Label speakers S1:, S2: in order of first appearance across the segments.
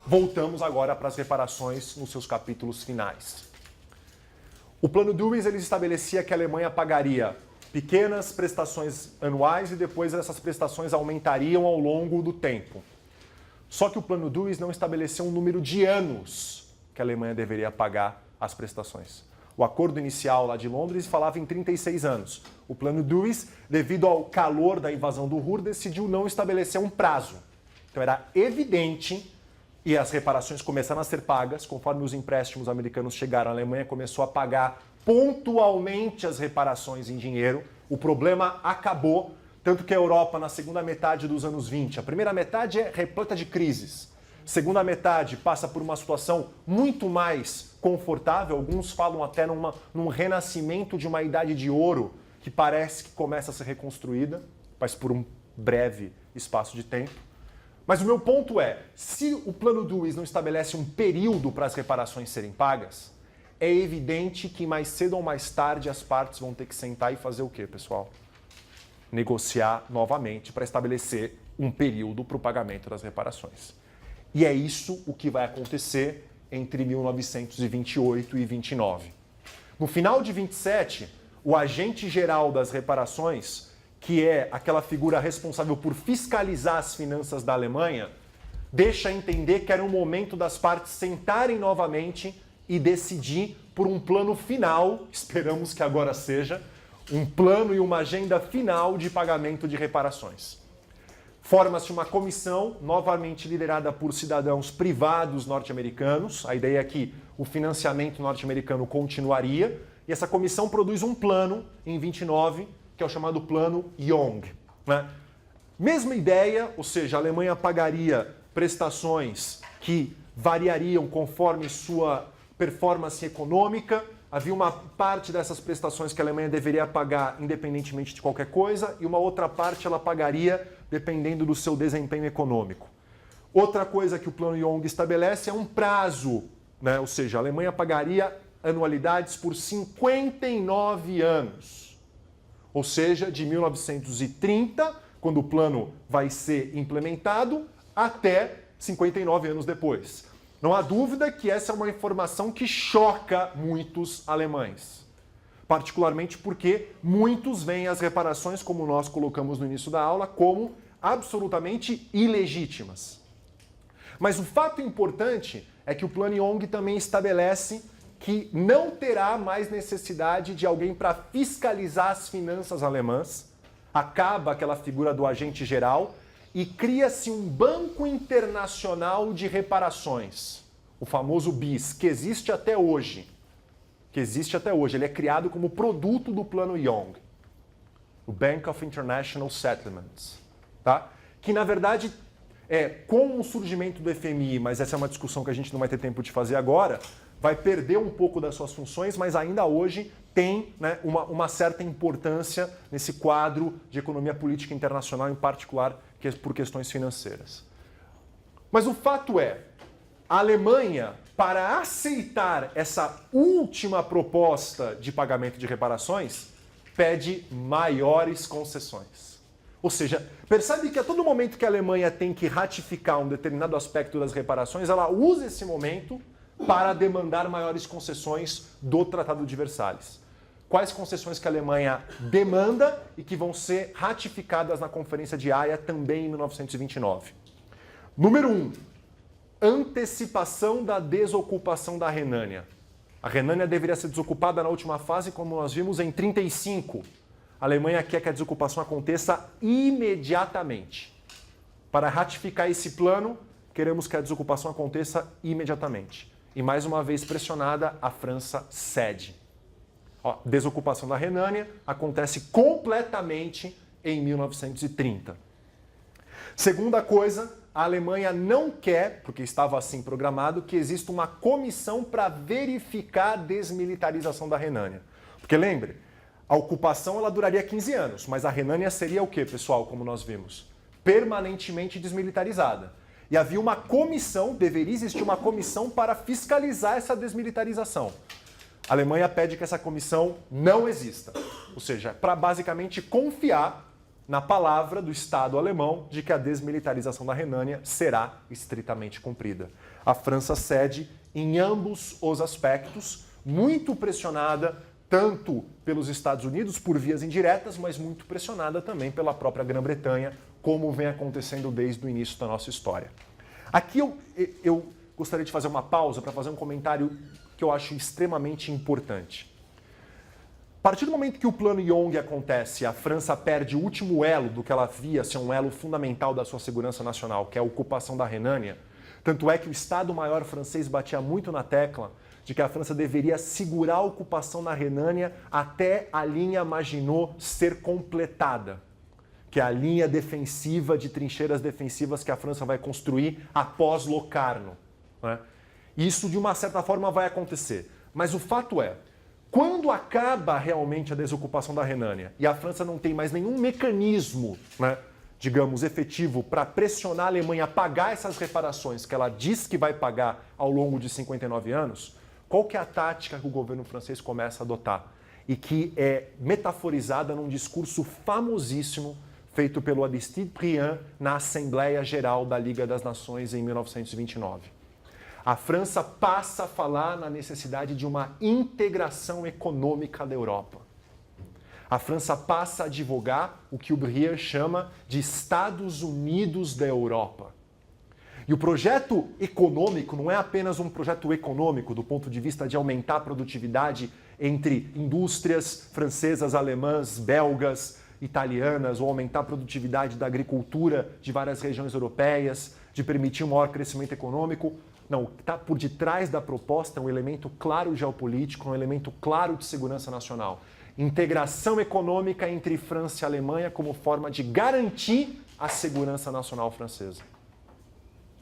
S1: Voltamos agora para as reparações nos seus capítulos finais. O Plano Dewey ele estabelecia que a Alemanha pagaria pequenas prestações anuais e depois essas prestações aumentariam ao longo do tempo. Só que o Plano Dewey não estabeleceu um número de anos que a Alemanha deveria pagar as prestações. O acordo inicial lá de Londres falava em 36 anos. O Plano Dewey, devido ao calor da invasão do Ruhr, decidiu não estabelecer um prazo. Então era evidente, e as reparações começaram a ser pagas, conforme os empréstimos americanos chegaram, a Alemanha começou a pagar pontualmente as reparações em dinheiro. O problema acabou, tanto que a Europa, na segunda metade dos anos 20, a primeira metade é repleta de crises. Segunda metade passa por uma situação muito mais confortável, alguns falam até num renascimento de uma idade de ouro que parece que começa a ser reconstruída, mas por um breve espaço de tempo. Mas o meu ponto é, se o Plano Dewey não estabelece um período para as reparações serem pagas, é evidente que mais cedo ou mais tarde as partes vão ter que sentar e fazer o quê, pessoal? Negociar novamente para estabelecer um período para o pagamento das reparações. E é isso o que vai acontecer entre 1928 e 29. No final de 27, o agente geral das reparações, que é aquela figura responsável por fiscalizar as finanças da Alemanha, deixa entender que era o momento das partes sentarem novamente e decidir por um plano final, esperamos que agora seja, um plano e uma agenda final de pagamento de reparações. Forma-se uma comissão, novamente liderada por cidadãos privados norte-americanos. A ideia é que o financiamento norte-americano continuaria, e essa comissão produz um plano em 29, que é o chamado Plano Young. Né? Mesma ideia, ou seja, a Alemanha pagaria prestações que variariam conforme sua performance econômica. Havia uma parte dessas prestações que a Alemanha deveria pagar independentemente de qualquer coisa e uma outra parte ela pagaria dependendo do seu desempenho econômico. Outra coisa que o Plano Young estabelece é um prazo, né? Ou seja, a Alemanha pagaria anualidades por 59 anos. Ou seja, de 1930, quando o plano vai ser implementado, até 59 anos depois. Não há dúvida que essa é uma informação que choca muitos alemães. Particularmente porque muitos veem as reparações, como nós colocamos no início da aula, como absolutamente ilegítimas. Mas o fato importante é que o Plano Young também estabelece que não terá mais necessidade de alguém para fiscalizar as finanças alemãs, acaba aquela figura do agente geral e cria-se um Banco Internacional de Reparações, o famoso BIS, que existe até hoje. Ele é criado como produto do Plano Young, o Bank of International Settlements, tá? Que na verdade com o surgimento do FMI, mas essa é uma discussão que a gente não vai ter tempo de fazer agora, vai perder um pouco das suas funções, mas ainda hoje tem, né, uma certa importância nesse quadro de economia política internacional, em particular por questões financeiras. Mas o fato é, a Alemanha, para aceitar essa última proposta de pagamento de reparações, pede maiores concessões. Ou seja, percebe que a todo momento que a Alemanha tem que ratificar um determinado aspecto das reparações, ela usa esse momento para demandar maiores concessões do Tratado de Versalhes. Quais concessões que a Alemanha demanda e que vão ser ratificadas na Conferência de Haia também em 1929? Número 1, antecipação da desocupação da Renânia. A Renânia deveria ser desocupada na última fase, como nós vimos, em 35. A Alemanha quer que a desocupação aconteça imediatamente. Para ratificar esse plano, queremos que a desocupação aconteça imediatamente. E mais uma vez pressionada, a França cede. Desocupação da Renânia acontece completamente em 1930. Segunda coisa, a Alemanha não quer, porque estava assim programado, que exista uma comissão para verificar a desmilitarização da Renânia. Porque lembre, a ocupação ela duraria 15 anos, mas a Renânia seria o quê, pessoal, como nós vimos? Permanentemente desmilitarizada. E havia uma comissão, deveria existir uma comissão para fiscalizar essa desmilitarização. A Alemanha pede que essa comissão não exista. Ou seja, para basicamente confiar na palavra do Estado alemão de que a desmilitarização da Renânia será estritamente cumprida. A França cede em ambos os aspectos, muito pressionada tanto pelos Estados Unidos por vias indiretas, mas muito pressionada também pela própria Grã-Bretanha, como vem acontecendo desde o início da nossa história. Aqui eu gostaria de fazer uma pausa para fazer um comentário que eu acho extremamente importante. A partir do momento que o Plano Young acontece, a França perde o último elo do que ela via ser um elo fundamental da sua segurança nacional, que é a ocupação da Renânia. Tanto é que o Estado-Maior francês batia muito na tecla de que a França deveria segurar a ocupação na Renânia até a linha Maginot ser completada, que é a linha defensiva de trincheiras defensivas que a França vai construir após Locarno, né? Isso, de uma certa forma, vai acontecer. Mas o fato é, quando acaba realmente a desocupação da Renânia e a França não tem mais nenhum mecanismo, né, digamos, efetivo para pressionar a Alemanha a pagar essas reparações que ela diz que vai pagar ao longo de 59 anos, qual que é a tática que o governo francês começa a adotar? E que é metaforizada num discurso famosíssimo feito pelo Aristide Briand na Assembleia Geral da Liga das Nações em 1929. A França passa a falar na necessidade de uma integração econômica da Europa. A França passa a advogar o que o Briand chama de Estados Unidos da Europa. E o projeto econômico não é apenas um projeto econômico do ponto de vista de aumentar a produtividade entre indústrias francesas, alemãs, belgas, italianas, ou aumentar a produtividade da agricultura de várias regiões europeias, de permitir um maior crescimento econômico. Não, o que está por detrás da proposta é um elemento claro geopolítico, um elemento claro de segurança nacional. Integração econômica entre França e Alemanha como forma de garantir a segurança nacional francesa.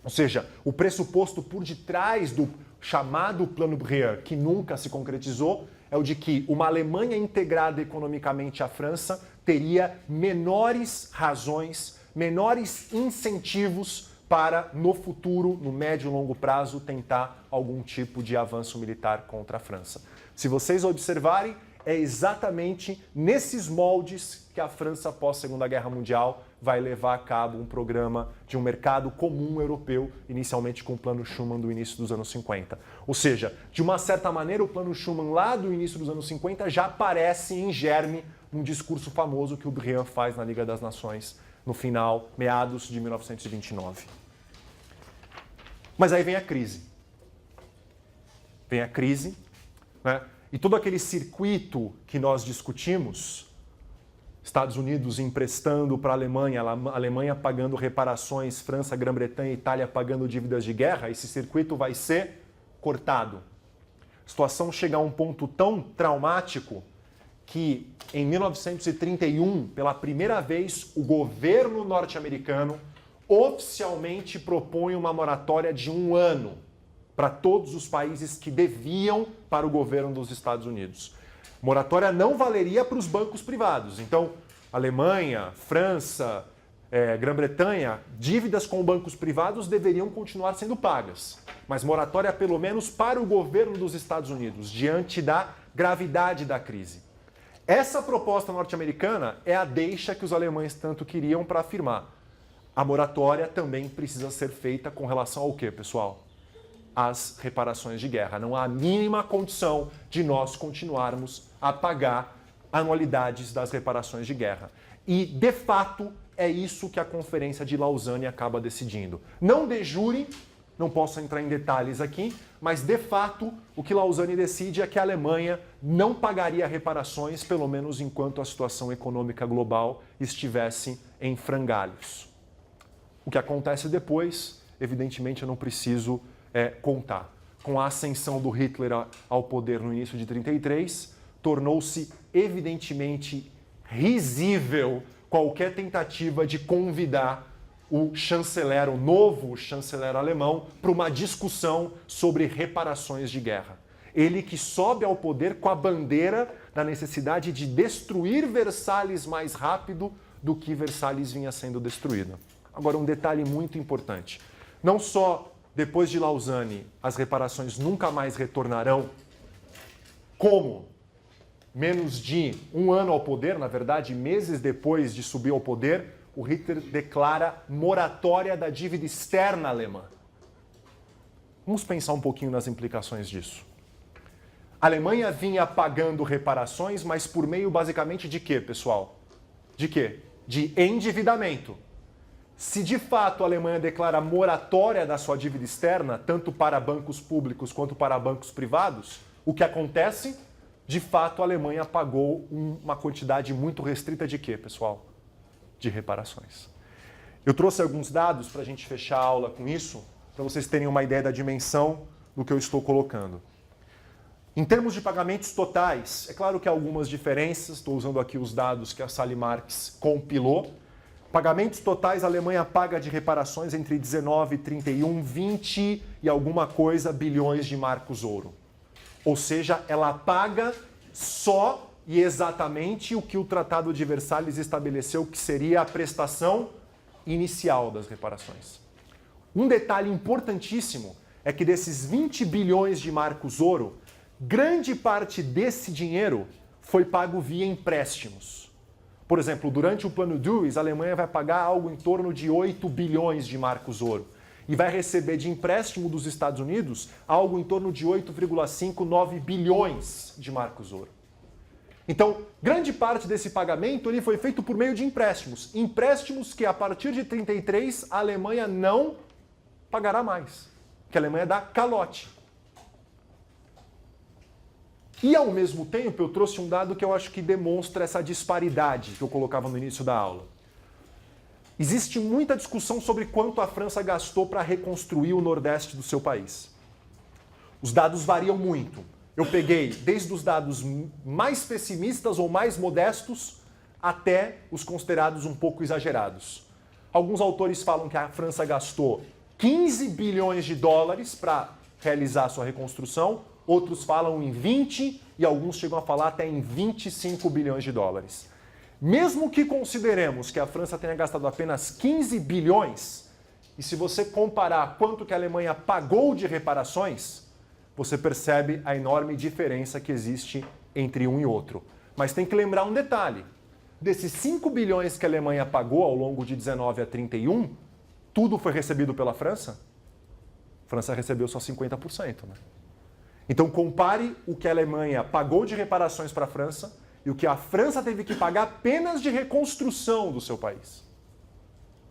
S1: Ou seja, o pressuposto por detrás do chamado Plano Briand, que nunca se concretizou, é o de que uma Alemanha integrada economicamente à França teria menores razões, menores incentivos para, no futuro, no médio e longo prazo, tentar algum tipo de avanço militar contra a França. Se vocês observarem, é exatamente nesses moldes que a França, após a Segunda Guerra Mundial, vai levar a cabo um programa de um mercado comum europeu, inicialmente com o Plano Schuman do início dos anos 50. Ou seja, de uma certa maneira, o Plano Schuman lá do início dos anos 50 já aparece em germe num discurso famoso que o Briand faz na Liga das Nações, no final, meados de 1929. Mas aí vem a crise. Vem a crise, né? E todo aquele circuito que nós discutimos, Estados Unidos emprestando para a Alemanha pagando reparações, França, Grã-Bretanha e Itália pagando dívidas de guerra, esse circuito vai ser cortado. A situação chega a um ponto tão traumático que, em 1931, pela primeira vez, o governo norte-americano oficialmente propõe uma moratória de 1 ano para todos os países que deviam para o governo dos Estados Unidos. Moratória não valeria para os bancos privados. Então, Alemanha, França, Grã-Bretanha, dívidas com bancos privados deveriam continuar sendo pagas. Mas moratória pelo menos para o governo dos Estados Unidos, diante da gravidade da crise. Essa proposta norte-americana é a deixa que os alemães tanto queriam para afirmar. A moratória também precisa ser feita com relação ao quê, pessoal? As reparações de guerra. Não há a mínima condição de nós continuarmos a pagar anualidades das reparações de guerra. E, de fato, é isso que a Conferência de Lausanne acaba decidindo. Não de jure, não posso entrar em detalhes aqui, mas, de fato, o que Lausanne decide é que a Alemanha não pagaria reparações, pelo menos enquanto a situação econômica global estivesse em frangalhos. O que acontece depois, evidentemente, eu não preciso contar. Com a ascensão do Hitler ao poder no início de 1933, tornou-se evidentemente risível qualquer tentativa de convidar o chanceler, o novo chanceler alemão, para uma discussão sobre reparações de guerra. Ele que sobe ao poder com a bandeira da necessidade de destruir Versalhes mais rápido do que Versalhes vinha sendo destruída. Agora, um detalhe muito importante. não só depois de Lausanne as reparações nunca mais retornarão, como menos de um ano ao poder, na verdade, meses depois de subir ao poder, o Hitler declara moratória da dívida externa alemã. Vamos pensar um pouquinho nas implicações disso. A Alemanha vinha pagando reparações, mas por meio basicamente de quê, pessoal? De quê? De endividamento. Se de fato a Alemanha declara moratória da sua dívida externa, tanto para bancos públicos quanto para bancos privados, o que acontece? De fato, a Alemanha pagou uma quantidade muito restrita de quê, pessoal? De reparações. Eu trouxe alguns dados para a gente fechar a aula com isso, para vocês terem uma ideia da dimensão do que eu estou colocando. Em termos de pagamentos totais, é claro que há algumas diferenças, estou usando aqui os dados que a Sally Marx compilou. Pagamentos totais, a Alemanha paga de reparações entre 19, 31, 20 e alguma coisa bilhões de marcos ouro. Ou seja, ela paga só e exatamente o que o Tratado de Versalhes estabeleceu que seria a prestação inicial das reparações. Um detalhe importantíssimo é que desses 20 bilhões de marcos ouro, grande parte desse dinheiro foi pago via empréstimos. Por exemplo, durante o Plano Dewey, a Alemanha vai pagar algo em torno de 8 bilhões de marcos ouro. E vai receber de empréstimo dos Estados Unidos algo em torno de 8,59 bilhões de marcos ouro. Então, grande parte desse pagamento ele foi feito por meio de empréstimos. Empréstimos que, a partir de 1933, a Alemanha não pagará mais. Que a Alemanha dá calote. E, ao mesmo tempo, eu trouxe um dado que eu acho que demonstra essa disparidade que eu colocava no início da aula. Existe muita discussão sobre quanto a França gastou para reconstruir o nordeste do seu país. Os dados variam muito. Eu peguei desde os dados mais pessimistas ou mais modestos até os considerados um pouco exagerados. Alguns autores falam que a França gastou 15 bilhões de dólares para realizar a sua reconstrução, outros falam em 20 e alguns chegam a falar até em 25 bilhões de dólares. Mesmo que consideremos que a França tenha gastado apenas 15 bilhões, e se você comparar quanto que a Alemanha pagou de reparações, você percebe a enorme diferença que existe entre um e outro. Mas tem que lembrar um detalhe. Desses 5 bilhões que a Alemanha pagou ao longo de 19 a 31, tudo foi recebido pela França? A França recebeu só 50%, né? Então compare o que a Alemanha pagou de reparações para a França e o que a França teve que pagar apenas de reconstrução do seu país.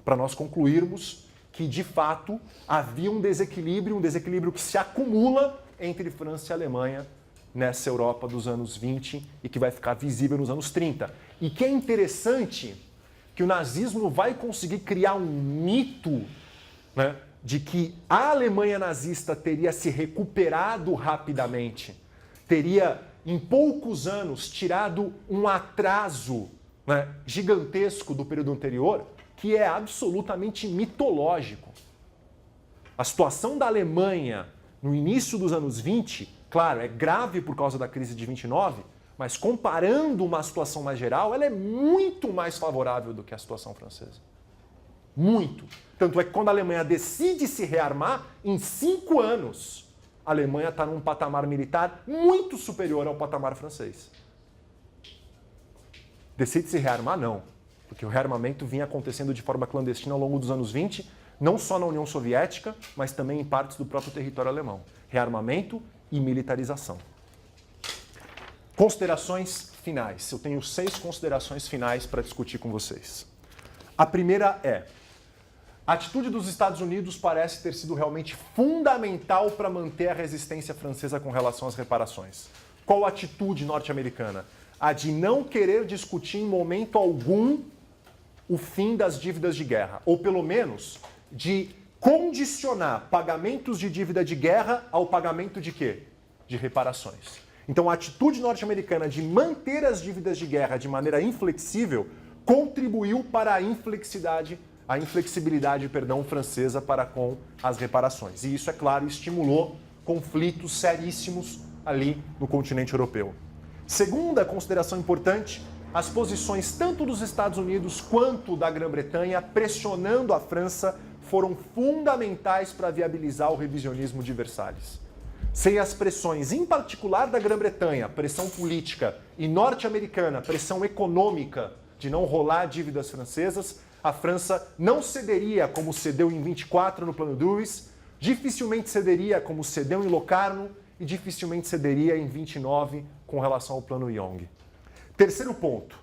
S1: Para nós concluirmos que, de fato, havia um desequilíbrio que se acumula entre França e Alemanha nessa Europa dos anos 20 e que vai ficar visível nos anos 30. E que é interessante que o nazismo vai conseguir criar um mito, né, de que a Alemanha nazista teria se recuperado rapidamente, teria, em poucos anos, tirado um atraso, né, gigantesco do período anterior, que é absolutamente mitológico. A situação da Alemanha no início dos anos 20, claro, é grave por causa da crise de 29, mas comparando uma situação mais geral, ela é muito mais favorável do que a situação francesa. Muito. Tanto é que quando a Alemanha decide se rearmar, em 5 anos, a Alemanha está num patamar militar muito superior ao patamar francês. Decide se rearmar? Não. Porque o rearmamento vinha acontecendo de forma clandestina ao longo dos anos 20, não só na União Soviética, mas também em partes do próprio território alemão. Rearmamento e militarização. Considerações finais. Eu tenho 6 considerações finais para discutir com vocês. A primeira é: a atitude dos Estados Unidos parece ter sido realmente fundamental para manter a resistência francesa com relação às reparações. Qual a atitude norte-americana? A de não querer discutir em momento algum o fim das dívidas de guerra, ou pelo menos de condicionar pagamentos de dívida de guerra ao pagamento de quê? De reparações. Então a atitude norte-americana de manter as dívidas de guerra de maneira inflexível contribuiu para a inflexibilidade francesa para com as reparações. E isso, é claro, estimulou conflitos seríssimos ali no continente europeu. Segunda consideração importante, as posições tanto dos Estados Unidos quanto da Grã-Bretanha pressionando a França foram fundamentais para viabilizar o revisionismo de Versalhes. Sem as pressões, em particular da Grã-Bretanha, pressão política, e norte-americana, pressão econômica de não rolar dívidas francesas, a França não cederia como cedeu em 24 no Plano Dewey, dificilmente cederia como cedeu em Locarno e dificilmente cederia em 29 com relação ao Plano Young. Terceiro ponto.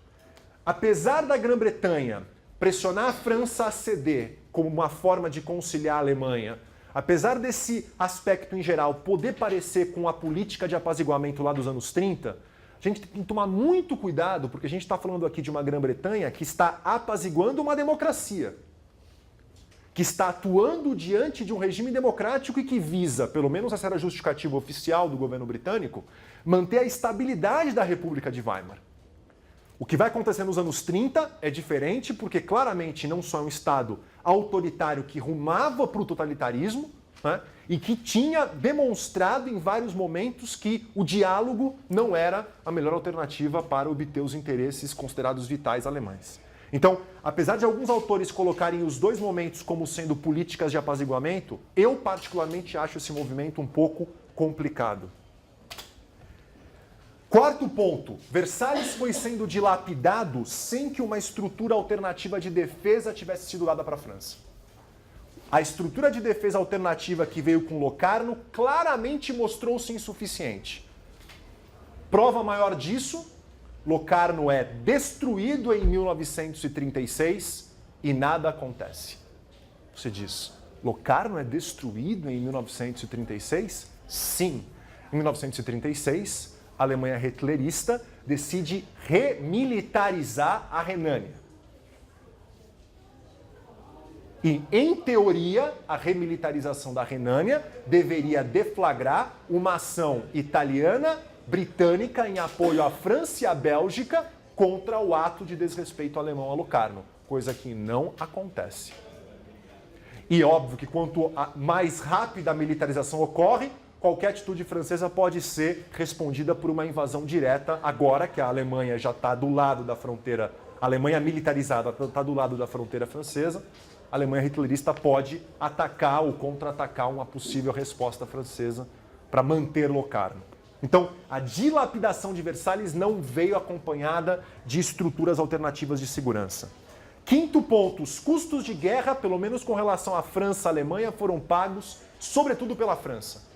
S1: Apesar da Grã-Bretanha pressionar a França a ceder como uma forma de conciliar a Alemanha, apesar desse aspecto em geral poder parecer com a política de apaziguamento lá dos anos 30, a gente tem que tomar muito cuidado, porque a gente está falando aqui de uma Grã-Bretanha que está apaziguando uma democracia, que está atuando diante de um regime democrático e que visa, pelo menos essa era a justificativa oficial do governo britânico, manter a estabilidade da República de Weimar. O que vai acontecer nos anos 30 é diferente, porque claramente não só é um Estado autoritário que rumava para o totalitarismo, né, e que tinha demonstrado em vários momentos que o diálogo não era a melhor alternativa para obter os interesses considerados vitais alemães. Então, apesar de alguns autores colocarem os dois momentos como sendo políticas de apaziguamento, eu particularmente acho esse movimento um pouco complicado. Quarto ponto, Versalhes foi sendo dilapidado sem que uma estrutura alternativa de defesa tivesse sido dada para a França. A estrutura de defesa alternativa que veio com Locarno claramente mostrou-se insuficiente. Prova maior disso, Locarno é destruído em 1936 e nada acontece. Você diz, Locarno é destruído em 1936? Sim. Em 1936, a Alemanha hitlerista decide remilitarizar a Renânia. E, em teoria, a remilitarização da Renânia deveria deflagrar uma ação italiana, britânica, em apoio à França e à Bélgica contra o ato de desrespeito alemão a Locarno, coisa que não acontece. E óbvio que quanto mais rápida a militarização ocorre, qualquer atitude francesa pode ser respondida por uma invasão direta, agora que a Alemanha já está do lado da fronteira, a Alemanha militarizada está do lado da fronteira francesa, a Alemanha hitlerista pode atacar ou contra-atacar uma possível resposta francesa para manter Locarno. Então, a dilapidação de Versalhes não veio acompanhada de estruturas alternativas de segurança. Quinto ponto, os custos de guerra, pelo menos com relação à França e à Alemanha, foram pagos, sobretudo pela França.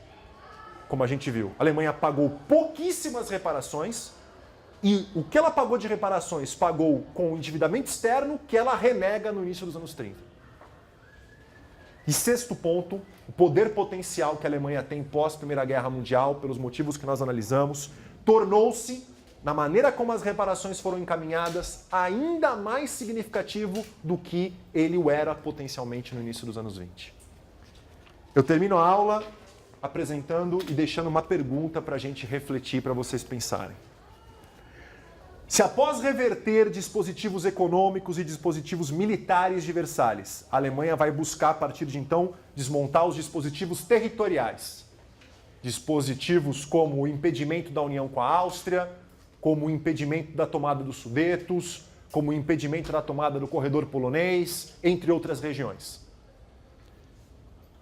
S1: Como a gente viu, a Alemanha pagou pouquíssimas reparações e o que ela pagou de reparações pagou com o endividamento externo que ela renega no início dos anos 30. E sexto ponto, o poder potencial que a Alemanha tem pós-Primeira Guerra Mundial, pelos motivos que nós analisamos, tornou-se, na maneira como as reparações foram encaminhadas, ainda mais significativo do que ele o era potencialmente no início dos anos 20. Eu termino a aula apresentando e deixando uma pergunta para a gente refletir, para vocês pensarem. Se após reverter dispositivos econômicos e dispositivos militares de Versalhes, a Alemanha vai buscar, a partir de então, desmontar os dispositivos territoriais. Dispositivos como o impedimento da união com a Áustria, como o impedimento da tomada dos Sudetos, como o impedimento da tomada do corredor polonês, entre outras regiões.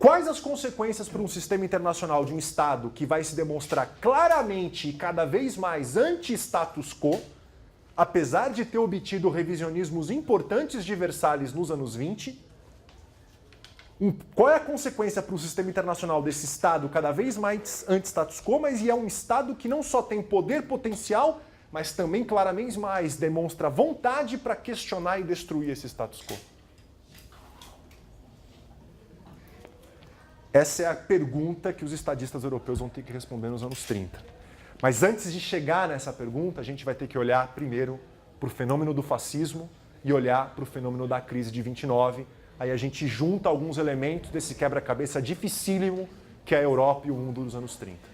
S1: Quais as consequências para um sistema internacional de um Estado que vai se demonstrar claramente e cada vez mais anti-status quo, apesar de ter obtido revisionismos importantes de Versalhes nos anos 20, qual é a consequência para o sistema internacional desse Estado cada vez mais anti-status quo, mas é um Estado que não só tem poder potencial, mas também claramente mais demonstra vontade para questionar e destruir esse status quo? Essa é a pergunta que os estadistas europeus vão ter que responder nos anos 30. Mas antes de chegar nessa pergunta, a gente vai ter que olhar primeiro para o fenômeno do fascismo e olhar para o fenômeno da crise de 29. Aí a gente junta alguns elementos desse quebra-cabeça dificílimo que é a Europa e o mundo dos anos 30.